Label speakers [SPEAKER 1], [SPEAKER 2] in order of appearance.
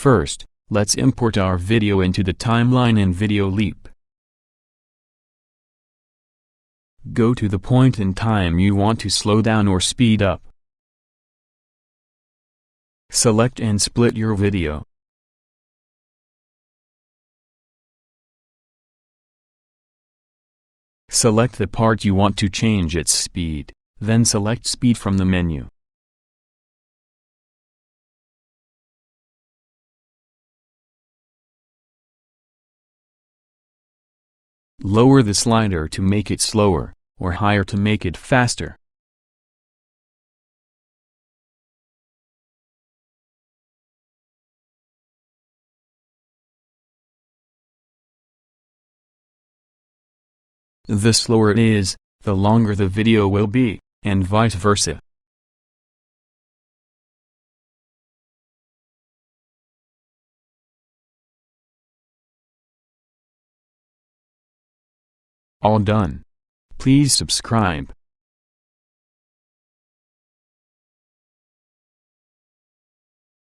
[SPEAKER 1] First, let's import our video into the timeline in Videoleap. Go to the point in time you want to slow down or speed up. Select and split your video. Select the part you want to change its speed, then select Speed from the menu. Lower the slider to make it slower, or higher to make it faster. The slower it is, the longer the video will be, and vice versa. All done. Please subscribe.